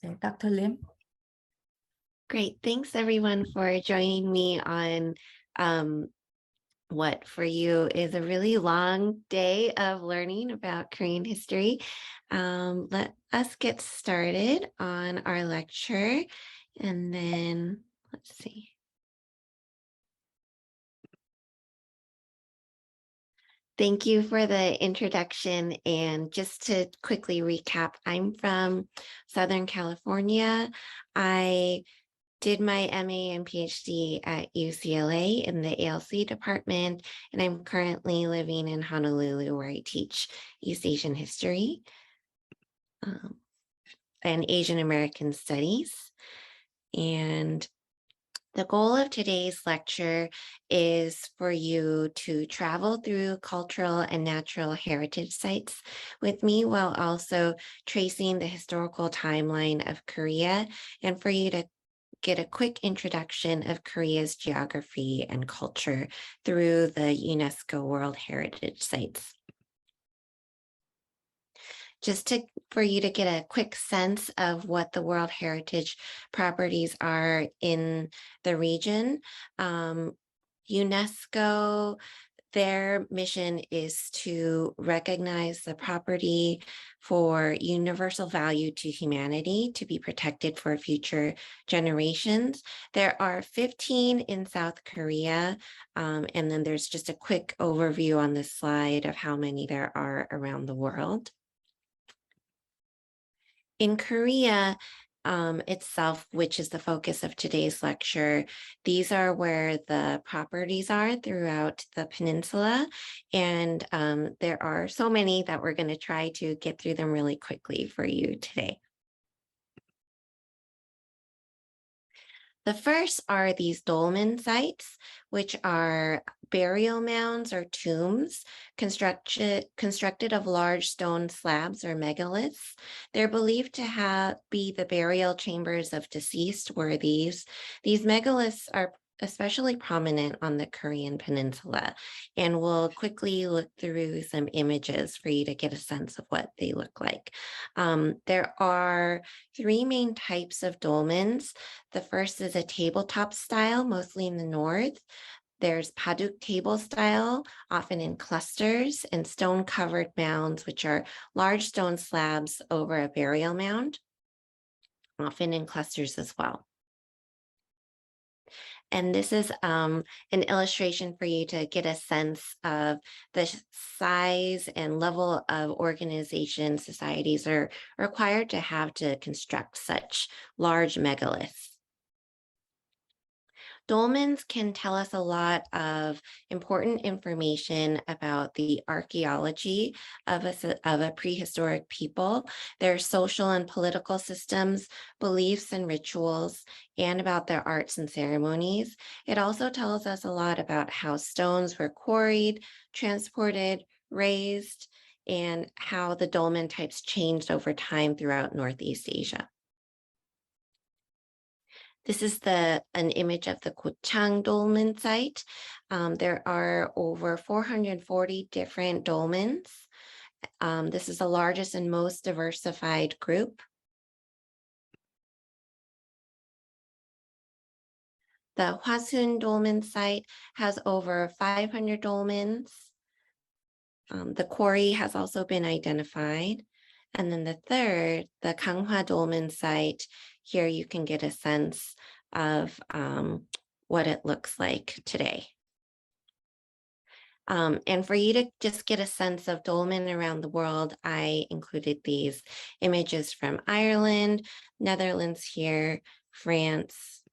So, Dr. Lim. Great. Thanks, everyone, for joining me on what for you is a really long day of learning about Korean history. Let us get started on our lecture, and then let's see. Thank you for the introduction. And just to quickly recap, I'm from Southern California. I did my MA and PhD at UCLA in the ALC department, and I'm currently living in Honolulu where I teach East Asian history and Asian American studies. And the goal of today's lecture is for you to travel through cultural and natural heritage sites with me while also tracing the historical timeline of Korea, and for you to get a quick introduction of Korea's geography and culture through the UNESCO World Heritage Sites. Just for you to get a quick sense of what the World Heritage properties are in the region. UNESCO, their mission is to recognize the property for universal value to humanity to be protected for future generations. There are 15 in South Korea, and then there's just a quick overview on this slide of how many there are around the world. In Korea itself, which is the focus of today's lecture, these are where the properties are throughout the peninsula. And there are so many that we're going to try to get through them really quickly for you today. The first are these dolmen sites, which are burial mounds or tombs constructed of large stone slabs or megaliths. They're believed to be the burial chambers of deceased worthies. These megaliths are especially prominent on the Korean peninsula, and we'll quickly look through some images for you to get a sense of what they look like. There are three main types of dolmens. The first is a tabletop style, mostly in the north. There's paduk table style, often in clusters, and stone-covered mounds, which are large stone slabs over a burial mound, often in clusters as well. And this is an illustration for you to get a sense of the size and level of organization societies are required to have to construct such large megaliths. Dolmens can tell us a lot of important information about the archaeology of a prehistoric people, their social and political systems, beliefs and rituals, and about their arts and ceremonies. It also tells us a lot about how stones were quarried, transported, raised, and how the dolmen types changed over time throughout Northeast Asia. This is an image of the Gyeongju dolmen site. There are over 440 different dolmens. This is the largest and most diversified group. The Hwasun dolmen site has over 500 dolmens. The quarry has also been identified. And then the third, the Ganghwa dolmen site, here you can get a sense of what it looks like today. And for you to just get a sense of dolmen around the world, I included these images from Ireland, Netherlands here, France,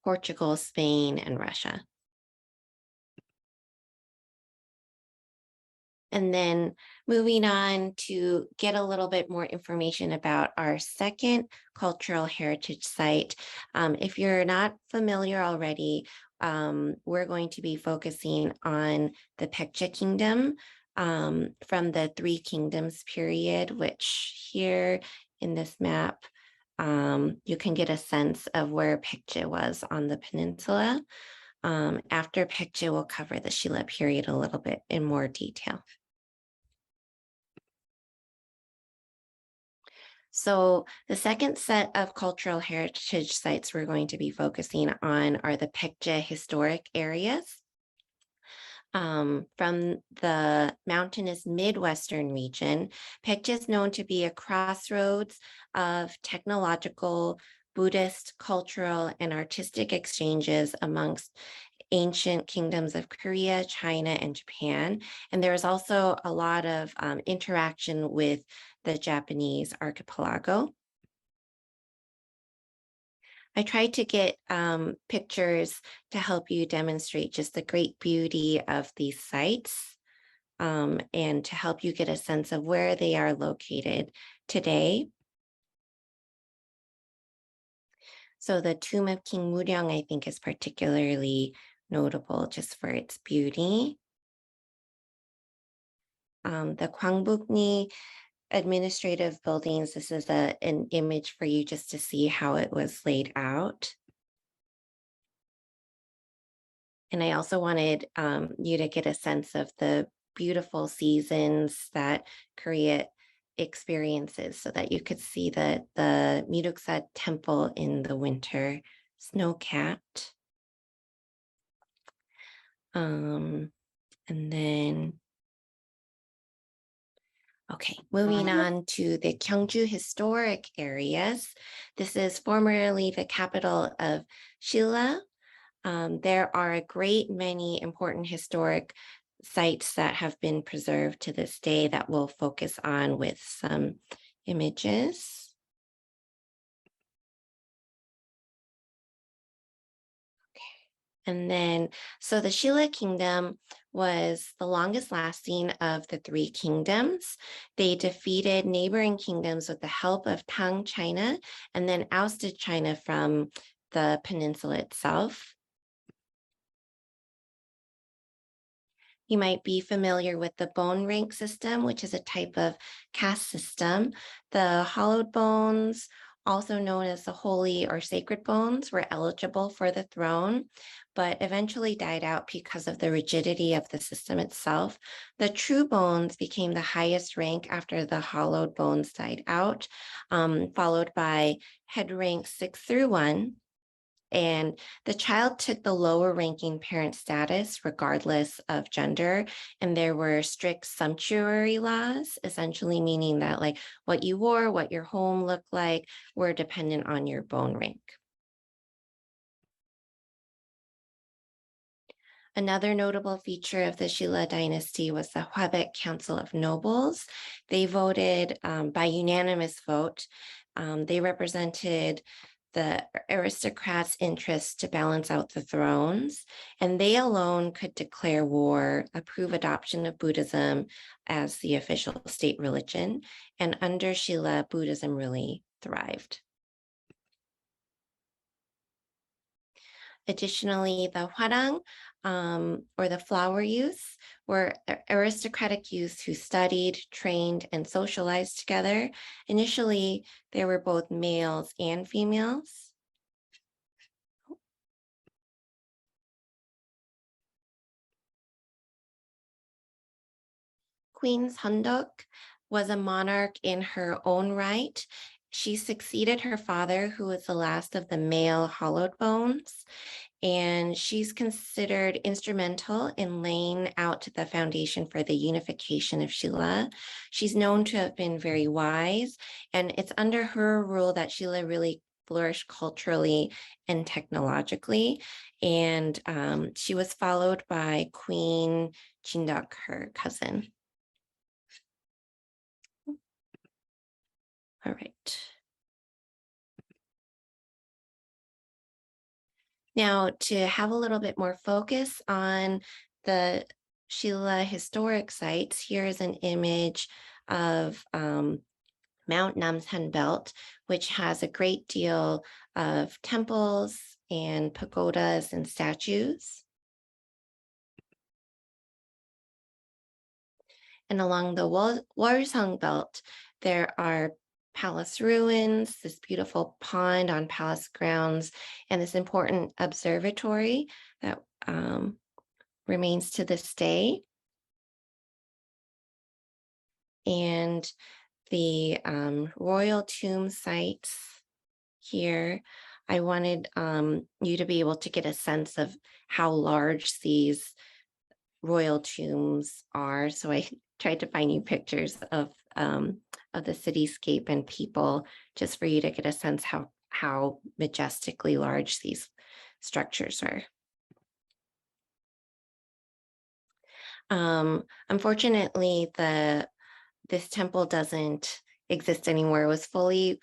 Portugal, Spain, and Russia. And then moving on to get a little bit more information about our second cultural heritage site. If you're not familiar already, we're going to be focusing on the Baekje Kingdom from the Three Kingdoms period, which here in this map, you can get a sense of where Baekje was on the peninsula. After Baekje, we'll cover the Shilla period a little bit in more detail. So the second set of cultural heritage sites we're going to be focusing on are the Baekje historic areas. From the mountainous Midwestern region, Baekje is known to be a crossroads of technological, Buddhist, cultural, and artistic exchanges amongst ancient kingdoms of Korea, China, and Japan. And there is also a lot of interaction with the Japanese archipelago. I tried to get pictures to help you demonstrate just the great beauty of these sites and to help you get a sense of where they are located today. So the tomb of King Muryong, I think, is particularly notable just for its beauty. The Gwangbukni administrative buildings, this is an image for you just to see how it was laid out. And I also wanted you to get a sense of the beautiful seasons that Korea experiences so that you could see the Myeoksa temple in the winter, snow-capped. And then, okay, moving on to the Gyeongju historic areas. This is formerly the capital of Shilla. There are a great many important historic sites that have been preserved to this day that we'll focus on with some images. And then, so the Shilla kingdom was the longest lasting of the three kingdoms. They defeated neighboring kingdoms with the help of Tang China and then ousted China from the peninsula itself. You might be familiar with the bone rank system, which is a type of caste system. The hollowed bones, also known as the holy or sacred bones, were eligible for the throne, but eventually died out because of the rigidity of the system itself. The true bones became the highest rank after the hollowed bones died out, followed by head rank 6 through 1. And the child took the lower ranking parent status regardless of gender. And there were strict sumptuary laws, essentially meaning that like what you wore, what your home looked like were dependent on your bone rank. Another notable feature of the Shilla dynasty was the Hwabaek Council of Nobles. They voted by unanimous vote. They represented the aristocrats' interests to balance out the thrones, and they alone could declare war, approve adoption of Buddhism as the official state religion, and under Shilla, Buddhism really thrived. Additionally, the hwarang, or the flower youths, were aristocratic youths who studied, trained, and socialized together. Initially, there were both males and females. Queen Sundok was a monarch in her own right. She succeeded her father, who was the last of the male hollowed bones, and she's considered instrumental in laying out the foundation for the unification of Shilla. She's known to have been very wise, and it's under her rule that Shilla really flourished culturally and technologically. And she was followed by Queen Chindok, her cousin. All right. Now, to have a little bit more focus on the Shilla historic sites, here's an image of Mount Namsan Belt, which has a great deal of temples and pagodas and statues. And along the Wolsung Belt, there are palace ruins, this beautiful pond on palace grounds, and this important observatory that remains to this day. And the royal tomb sites here. I wanted you to be able to get a sense of how large these royal tombs are. So I tried to find you pictures of the cityscape and people, just for you to get a sense how majestically large these structures are. Unfortunately, this temple doesn't exist anymore. It was fully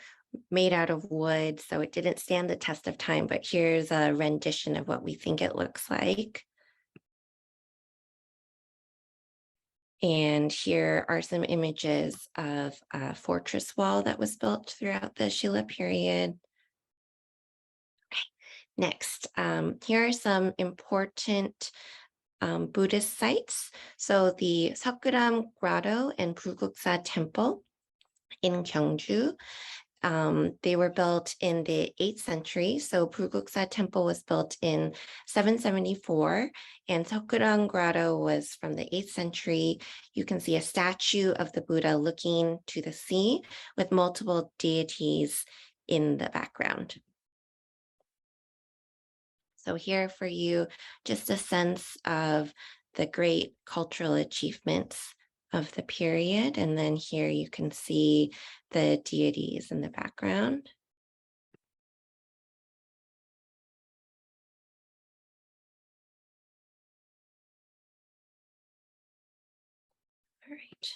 made out of wood, so it didn't stand the test of time, but here's a rendition of what we think it looks like. And here are some images of a fortress wall that was built throughout the Shilla period. Okay. Next, here are some important Buddhist sites. So the Sakuram Grotto and Bulguksa Temple in Gyeongju. They were built in the 8th century. So Bulguksa Temple was built in 774, and Sakuram Grotto was from the 8th century. You can see a statue of the Buddha looking to the sea with multiple deities in the background. So here for you, just a sense of the great cultural achievements of the period. And then here you can see the deities in the background. All right.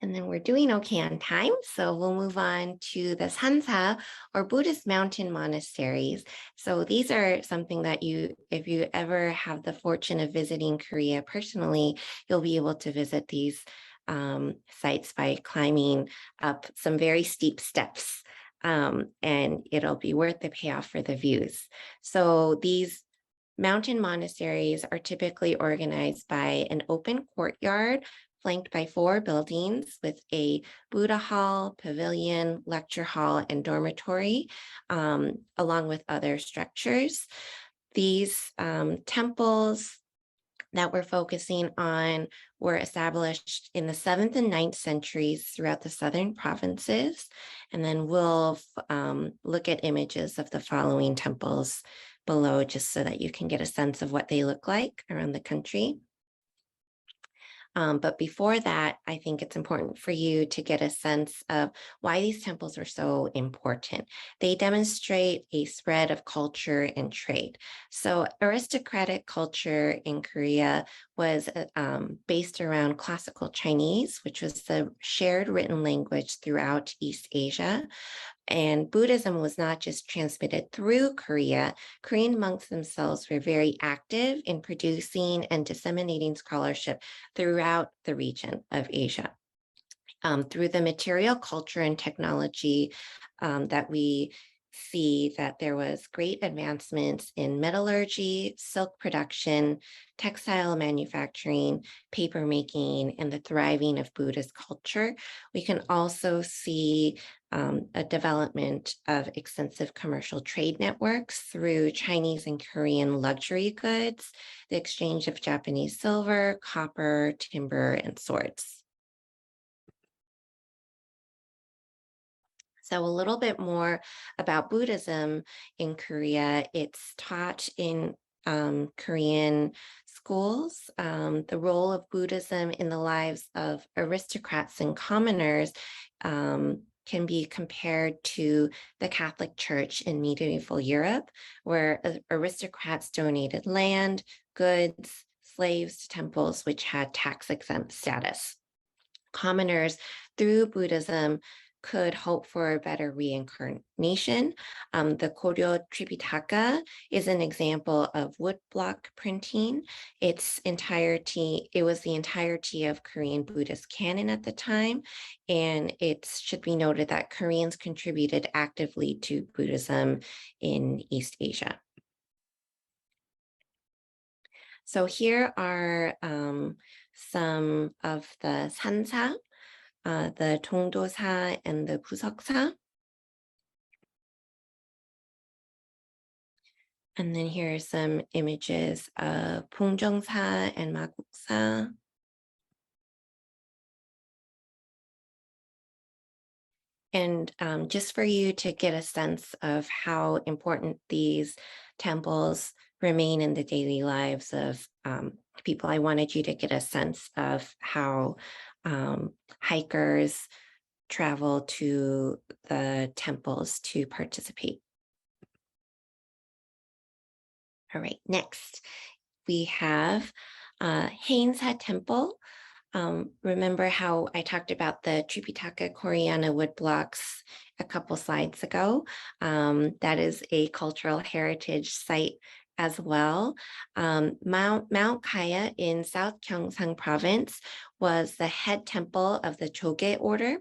And then we're doing okay on time, so we'll move on to the Sansa, or Buddhist mountain monasteries. So these are something that if you ever have the fortune of visiting Korea personally, you'll be able to visit these sites by climbing up some very steep steps, and it'll be worth the payoff for the views. So these mountain monasteries are typically organized by an open courtyard flanked by 4 buildings with a Buddha hall, pavilion, lecture hall, and dormitory, along with other structures. These temples that we're focusing on were established in the 7th and 9th centuries throughout the southern provinces. And then we'll look at images of the following temples below, just so that you can get a sense of what they look like around the country. But before that, I think it's important for you to get a sense of why these temples are so important. They demonstrate a spread of culture and trade. So aristocratic culture in Korea was based around classical Chinese, which was the shared written language throughout East Asia. And Buddhism was not just transmitted through Korea. Korean monks themselves were very active in producing and disseminating scholarship throughout the region of Asia. Through the material culture and technology that we see that there was great advancements in metallurgy, silk production, textile manufacturing, paper making, and the thriving of Buddhist culture. We can also see a development of extensive commercial trade networks through Chinese and Korean luxury goods, the exchange of Japanese silver, copper, timber, and swords. So a little bit more about Buddhism in Korea. It's taught in Korean schools. The role of Buddhism in the lives of aristocrats and commoners can be compared to the Catholic Church in medieval Europe, where aristocrats donated land, goods, slaves to temples which had tax-exempt status. Commoners, through Buddhism, could hope for a better reincarnation. The Koryo Tripitaka is an example of woodblock printing. It was the entirety of Korean Buddhist canon at the time, and it should be noted that Koreans contributed actively to Buddhism in East Asia. So here are some of the Sansa, the Dongdosa and the Buseoksa. And then here are some images of Bunjeongsa and Maguksa. And just for you to get a sense of how important these temples remain in the daily lives of people, I wanted you to get a sense of how hikers travel to the temples to participate. All right, next we have Hainsa Temple. Remember how I talked about the Tripitaka Koreana wood blocks a couple slides ago? That is a cultural heritage site as well. Mount Kaya in South Gyeongsang province was the head temple of the Choge order.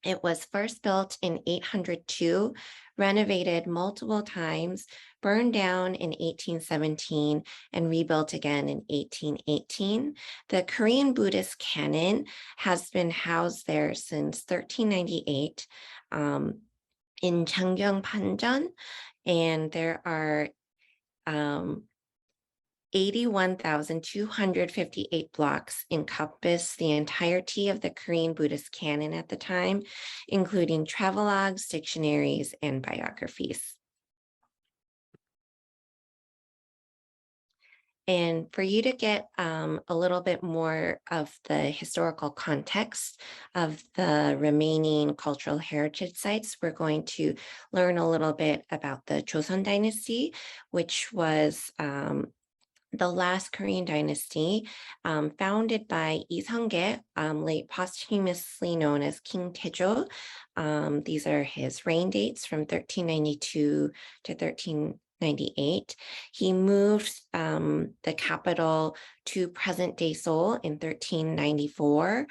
It was first built in 802, renovated multiple times, burned down in 1817, and rebuilt again in 1818. The Korean Buddhist canon has been housed there since 1398 in Changdeokgung Panjeon, and there are 81,258 blocks encompass the entirety of the Korean Buddhist canon at the time, including travelogues, dictionaries, and biographies. And for you to get a little bit more of the historical context of the remaining cultural heritage sites, we're going to learn a little bit about the Joseon Dynasty, which was the last Korean dynasty, founded by Lee Seong-ge, late posthumously known as King Taejo. These are his reign dates from 1392 to 1398. He moved the capital to present-day Seoul in 1394.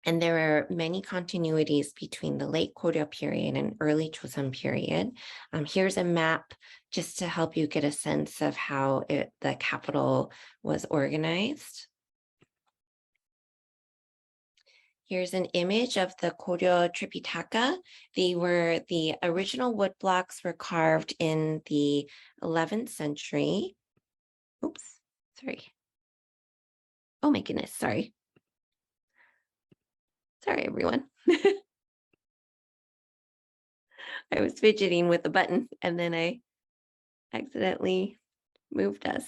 And there are many continuities between the late Goryeo period and early Joseon period. Here's a map just to help you get a sense of how the capital was organized. Here's an image of the Goryeo Tripitaka. The original wood blocks were carved in the 11th century. Oops, sorry. Oh my goodness, sorry. Sorry, everyone. I was fidgeting with the button and then I accidentally moved us.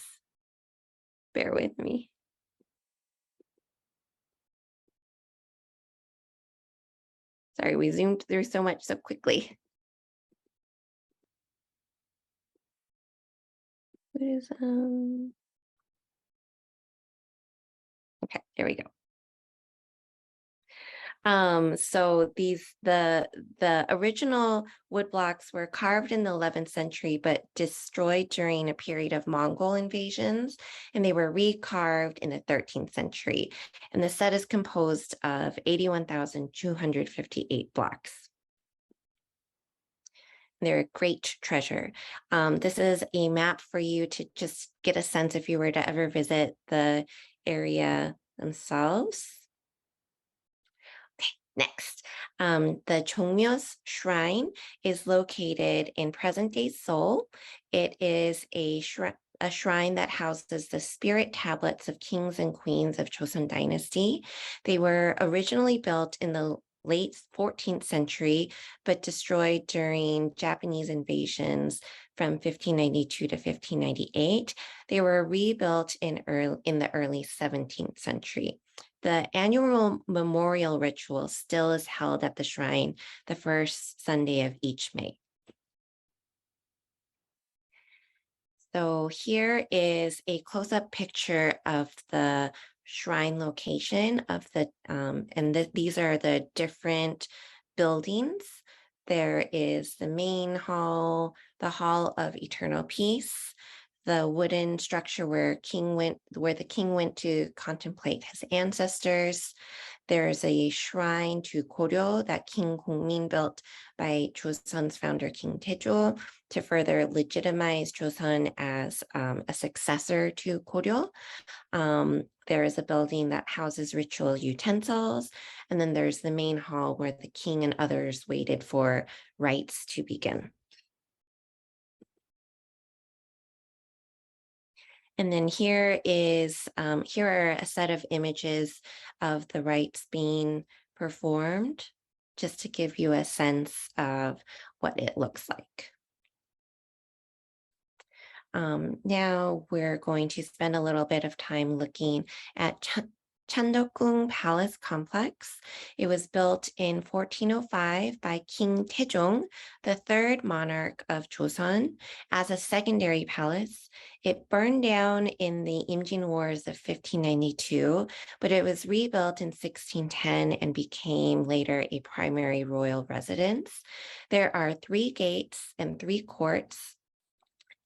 Bear with me. Sorry, we zoomed through so much so quickly. What is okay, there we go. So the original wood blocks were carved in the 11th century, but destroyed during a period of Mongol invasions, and they were recarved in the 13th century. And the set is composed of 81,258 blocks. They're a great treasure. This is a map for you to just get a sense if you were to ever visit the area themselves. Next, the Chongmyo's shrine is located in present-day Seoul. It is a shrine that houses the spirit tablets of kings and queens of Joseon Dynasty. They were originally built in the late 14th century, but destroyed during Japanese invasions from 1592 to 1598. They were rebuilt in the early 17th century. The annual memorial ritual still is held at the shrine the first Sunday of each May. So here is a close-up picture of the shrine location of the, these are the different buildings. There is the main hall, the Hall of Eternal Peace, the wooden structure where the king went to contemplate his ancestors. There's a shrine to Goryeo that King Gongmin built by Joseon's founder, King Taejo, to further legitimize Joseon as a successor to Goryeo. There is a building that houses ritual utensils, and then there's the main hall where the king and others waited for rites to begin. And then here are a set of images of the rites being performed. just to give you a sense of what it looks like. Now we're going to spend a little bit of time looking at Changdeokgung Palace Complex. It was built in 1405 by King Taejong, the third monarch of Joseon, as a secondary palace. It burned down in the Imjin Wars of 1592, but it was rebuilt in 1610 and became later a primary royal residence. There are 3 gates and 3 courts: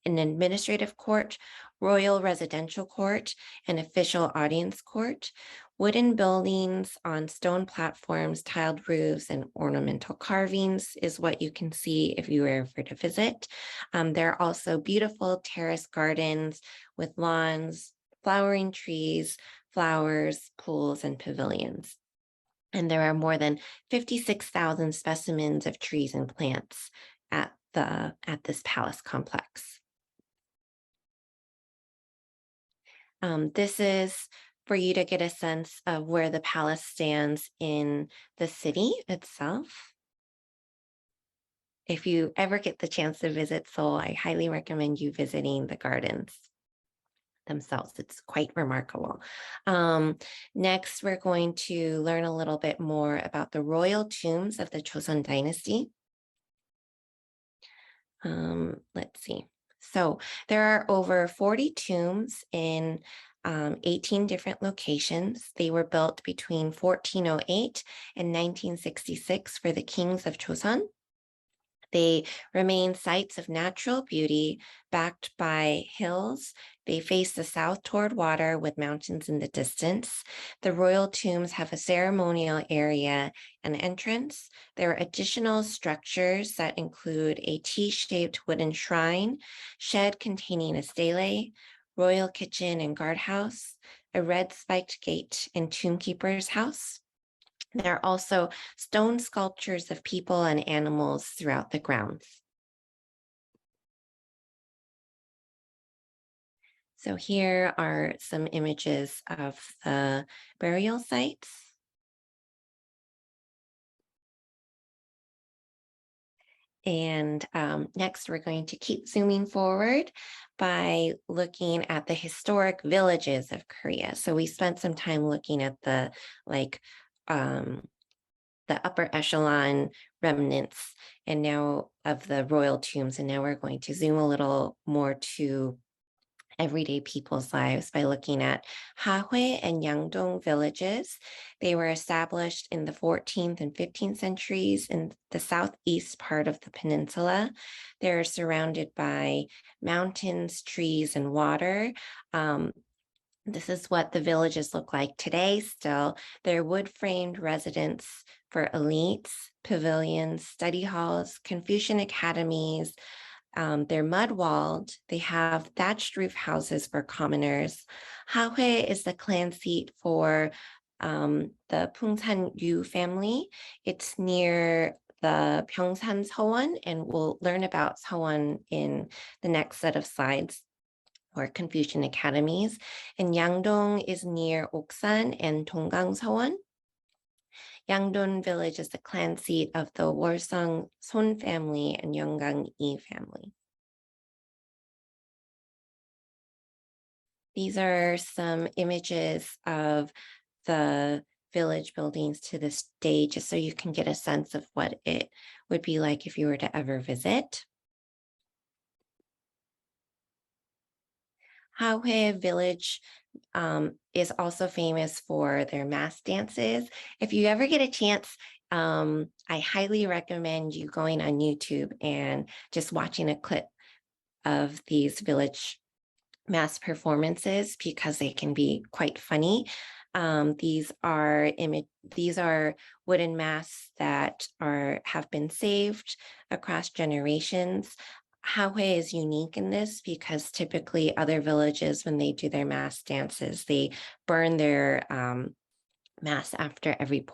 an administrative court, royal residential court, and official audience court. Wooden buildings on stone platforms, tiled roofs, and ornamental carvings is what you can see if you were ever to visit. There are also beautiful terrace gardens with lawns, flowering trees, flowers, pools, and pavilions. And there are more than 56,000 specimens of trees and plants at this palace complex. This is for you to get a sense of where the palace stands in the city itself. If you ever get the chance to visit Seoul, I highly recommend you visiting the gardens themselves. It's quite remarkable. Next, we're going to learn a little bit more about the royal tombs of the Joseon Dynasty. Let's see. So there are over 40 tombs in 18 different locations. They were built between 1408 and 1966 for the kings of Joseon. They remain sites of natural beauty backed by hills. They face the south toward water with mountains in the distance. The royal tombs have a ceremonial area and entrance. There are additional structures that include a T-shaped wooden shrine, shed containing a stele, royal kitchen and guardhouse, a red spiked gate, and tombkeeper's house. There are also stone sculptures of people and animals throughout the grounds. So here are some images of the burial sites. And next, we're going to keep zooming forward by looking at the historic villages of Korea. So we spent some time looking at the upper echelon remnants and now of the royal tombs. And now we're going to zoom a little more to everyday people's lives by looking at Hahue and Yangdong villages. They were established in the 14th and 15th centuries in the southeast part of the peninsula. They're surrounded by mountains, trees, and water. This is what the villages look like today still. They're wood-framed residents for elites, pavilions, study halls, Confucian academies. They're mud-walled. They have thatched roof houses for commoners. Hahue is the clan seat for the Pungsan Yu family. It's near the Pyeongsan Seowon, and we'll learn about Seowon in the next set of slides, or Confucian academies. And Yangdong is near Oksan and Donggang Seowon. Yangdong village is the clan seat of the Wolsung Son family and Yeonggang Yi family. These are some images of the village buildings to this day, just so you can get a sense of what it would be like if you were to ever visit. Hahue village is also famous for their mass dances. If you ever get a chance, I highly recommend you going on YouTube and just watching a clip of these village mass performances, because they can be quite funny. These are wooden masks that have been saved across generations. Hahue is unique in this because typically other villages, when they do their mass dances, they burn their mass after every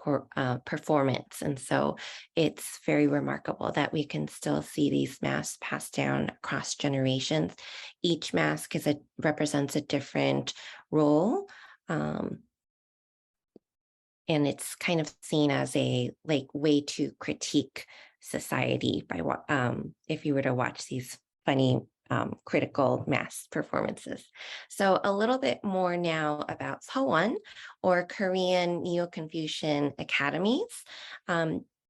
performance. And so it's very remarkable that we can still see these masks passed down across generations. Each mask represents a different role. and it's kind of seen as a way to critique society by what if you were to watch these funny critical mass performances. So a little bit more now about Seowon, or Korean Neo-Confucian academies.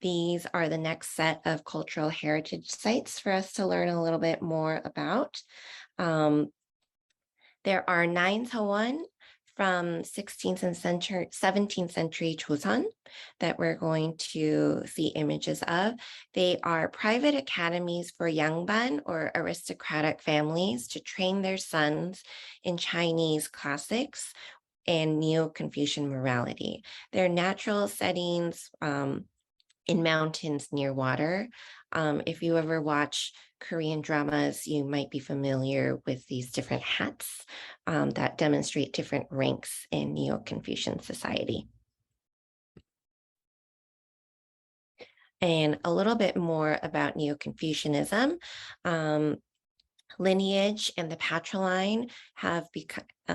These are the next set of cultural heritage sites for us to learn a little bit more about. There are 9 Seowon from 16th and 17th century Joseon that we're going to see images of. They are private academies for yangban, or aristocratic families, to train their sons in Chinese classics and Neo-Confucian morality. They're natural settings in mountains near water. If you ever watch Korean dramas, you might be familiar with these different hats that demonstrate different ranks in Neo-Confucian society. And a little bit more about Neo-Confucianism. Lineage and the patriline have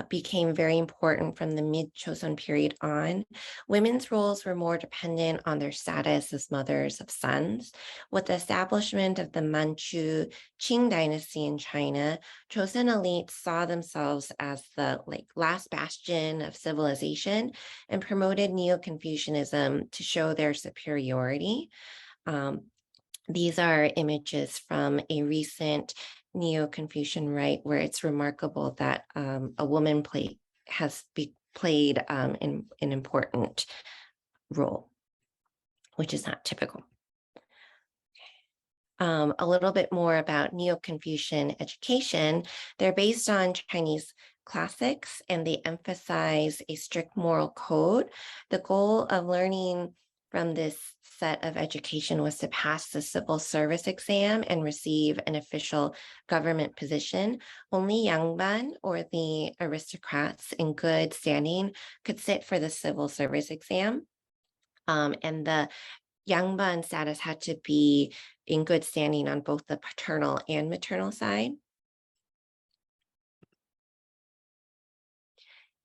became very important from the mid-Joseon period on. Women's roles were more dependent on their status as mothers of sons. With the establishment of the Manchu Qing dynasty in China, Joseon elites saw themselves as the last bastion of civilization and promoted Neo-Confucianism to show their superiority. These are images from a recent Neo-Confucian rite where it's remarkable that a woman has played an important role, which is not typical. A little bit more about Neo-Confucian education. They're based on Chinese classics, and they emphasize a strict moral code. The goal of learning from this set of education was to pass the civil service exam and receive an official government position. Only yangban, or the aristocrats in good standing, could sit for the civil service exam. And the yangban status had to be in good standing on both the paternal and maternal side.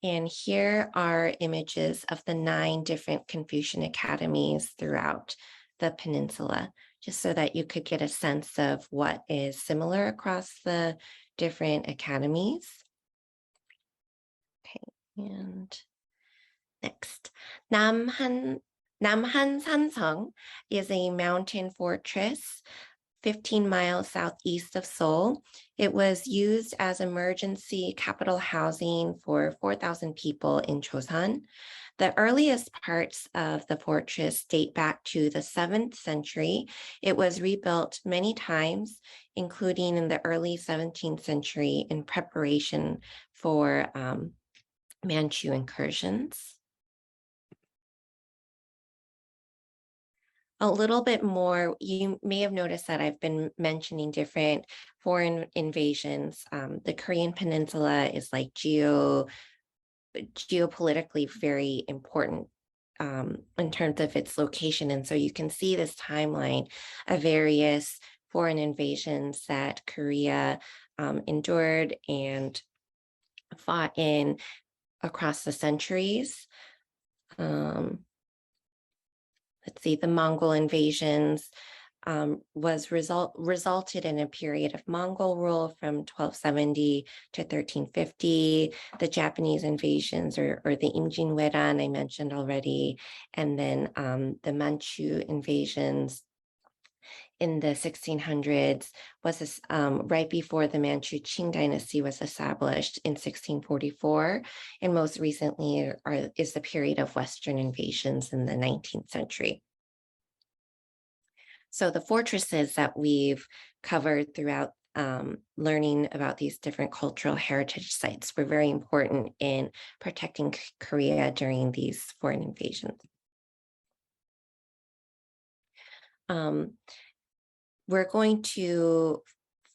And here are images of the 9 different Confucian academies throughout the peninsula, just so that you could get a sense of what is similar across the different academies. Okay, and next, Namhansanseong is a mountain fortress 15 miles southeast of Seoul. It was used as emergency capital housing for 4,000 people in Joseon. The earliest parts of the fortress date back to the 7th century. It was rebuilt many times, including in the early 17th century in preparation for Manchu incursions. A little bit more, you may have noticed that I've been mentioning different foreign invasions. The Korean Peninsula is geopolitically very important in terms of its location. And so you can see this timeline of various foreign invasions that Korea endured and fought in across the centuries. Let's see, the Mongol invasions resulted in a period of Mongol rule from 1270 to 1350. The Japanese invasions, or the Imjinweran I mentioned already, and then the Manchu invasions in the 1600s was right before the Manchu Qing dynasty was established in 1644, and most recently is the period of Western invasions in the 19th century. So the fortresses that we've covered throughout learning about these different cultural heritage sites were very important in protecting Korea during these foreign invasions. We're going to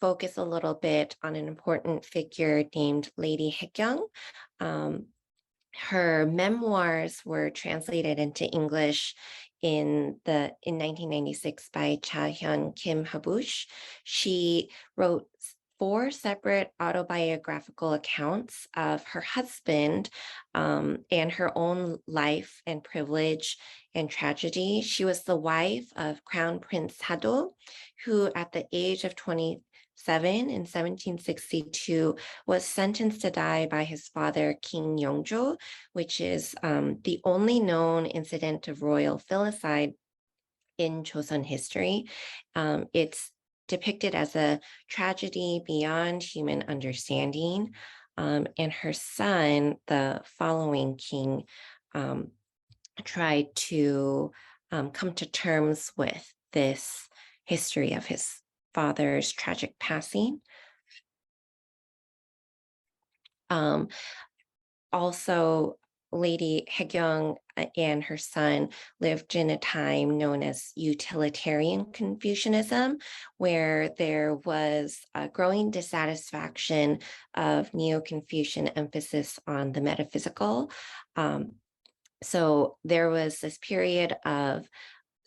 focus a little bit on an important figure named Lady Haekyeong. Her memoirs were translated into English in 1996 by Cha Hyun Kim Habush. She wrote 4 separate autobiographical accounts of her husband and her own life and privilege and tragedy. She was the wife of Crown Prince Sado, who at the age of 27 in 1762 was sentenced to die by his father, King Gyeongju, which is the only known incident of royal filicide in Joseon history. It's depicted as a tragedy beyond human understanding. And her son, the following king, tried to come to terms with this history of his father's tragic passing. Also, Lady Haegyong and her son lived in a time known as utilitarian Confucianism, where there was a growing dissatisfaction of Neo-Confucian emphasis on the metaphysical. So there was this period of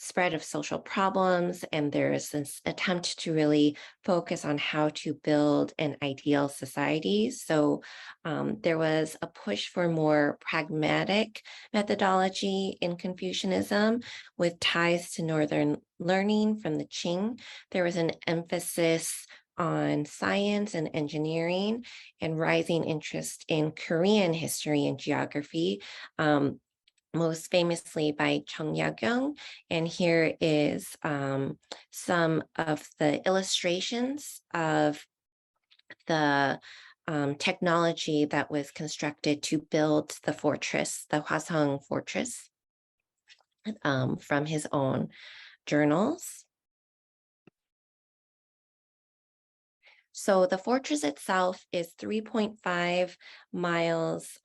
spread of social problems, and there's this attempt to really focus on how to build an ideal society. So there was a push for more pragmatic methodology in Confucianism with ties to Northern learning from the Qing. There was an emphasis on science and engineering and rising interest in Korean history and geography. Most famously by Changdeokgung. And here is some of the illustrations of the technology that was constructed to build the fortress, the Hwasong fortress, from his own journals. So the fortress itself is 3.5 miles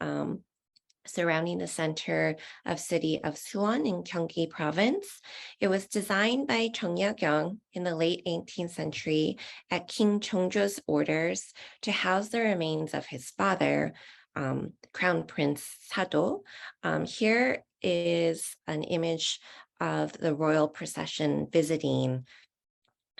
surrounding the center of city of Suwon in Gyeonggi province. It was designed by Changdeokgung in the late 18th century at King Cheongjo's orders to house the remains of his father, Crown Prince Sado. Here is an image of the royal procession visiting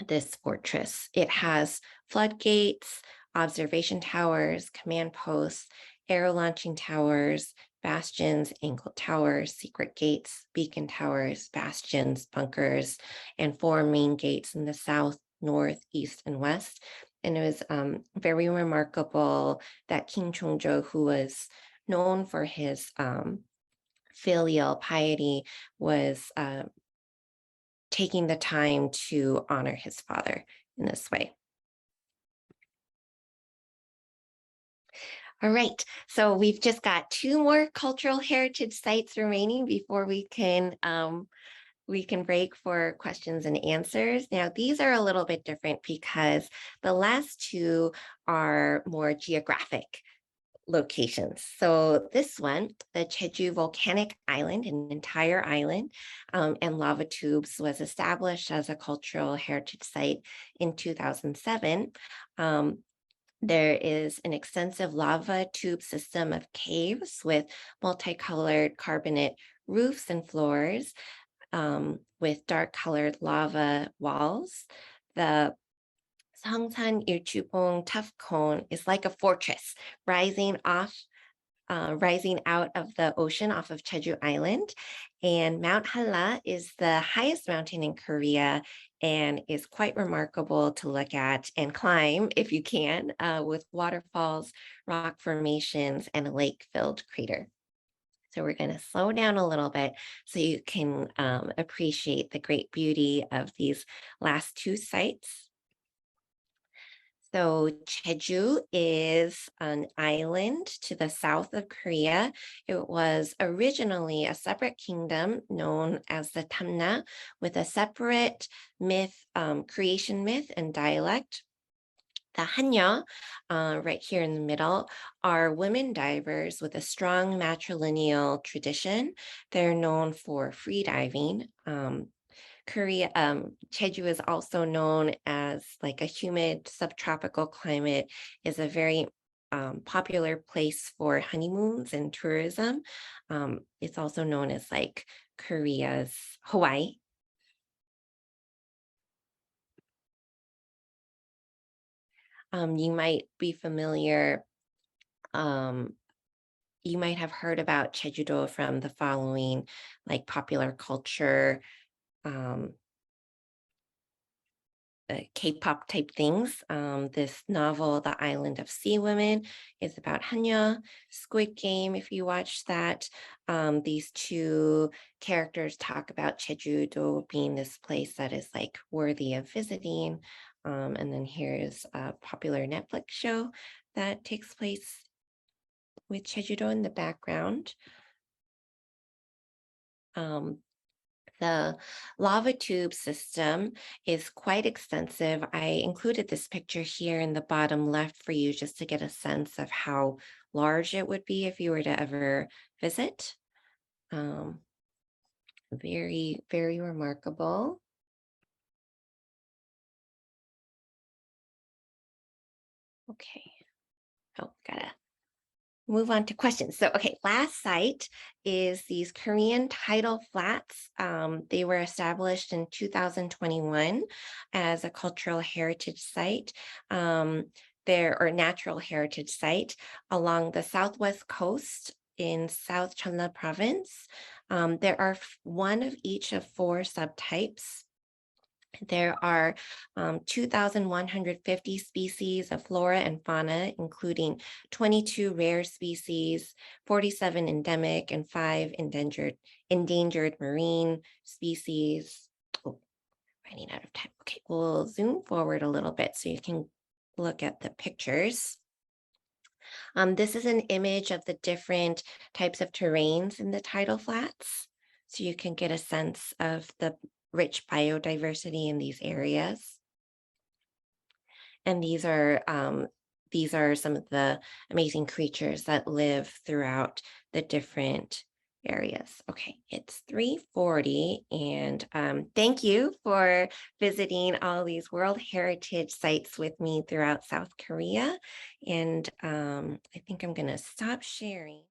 this fortress. It has floodgates, observation towers, command posts, aero launching towers, bastions, angle towers, secret gates, beacon towers, bastions, bunkers, and 4 main gates in the south, north, east, and west. And it was very remarkable that King Cheongjo, who was known for his filial piety, was taking the time to honor his father in this way. All right, so we've just got 2 more cultural heritage sites remaining before we can break for questions and answers. Now, these are a little bit different because the last 2 are more geographic locations. So this one, the Jeju Volcanic Island, an entire island, and lava tubes, was established as a cultural heritage site in 2007. There is an extensive lava tube system of caves with multicolored carbonate roofs and floors with dark colored lava walls. The Songsan Ilchubong Tough Cone is like a fortress rising out of the ocean off of Jeju Island. And Mount Halla is the highest mountain in Korea and is quite remarkable to look at and climb if you can, with waterfalls, rock formations, and a lake-filled crater. So we're going to slow down a little bit so you can appreciate the great beauty of these last 2 sites. So Jeju is an island to the south of Korea. It was originally a separate kingdom known as the Tamna, with a separate myth, creation myth and dialect. The Hanja, right here in the middle, are women divers with a strong matrilineal tradition. They're known for free diving. Jeju is also known as like a humid subtropical climate, is a very popular place for honeymoons and tourism. It's also known as like Korea's Hawaii. You might be familiar, you might have heard about Jeju-do from the following like popular culture, um, K-pop type things. This novel, The Island of Sea Women, is about Hanya. Squid Game, if you watch that, these two characters talk about Jeju-do being this place that is like worthy of visiting. And then here's a popular Netflix show that takes place with Jeju-do in the background. Um, The lava tube system is quite extensive. I included this picture here in the bottom left for you just to get a sense of how large it would be if you were to ever visit. Um, very, very remarkable. Okay. Oh, gotta move on to questions. So, okay, last site is these Korean tidal flats. They were established in 2021 as a cultural heritage site. There or natural heritage site along the southwest coast in South Jeolla province. There are one of each of four subtypes. There are 2,150 species of flora and fauna, including 22 rare species, 47 endemic, and 5 endangered marine species. Oh, running out of time. Okay, we'll zoom forward a little bit so you can look at the pictures. This is an image of the different types of terrains in the tidal flats, so you can get a sense of the rich biodiversity in these areas. And these are some of the amazing creatures that live throughout the different areas. Okay, it's 3:40, and thank you for visiting all these World Heritage sites with me throughout South Korea. And I think I'm gonna stop sharing.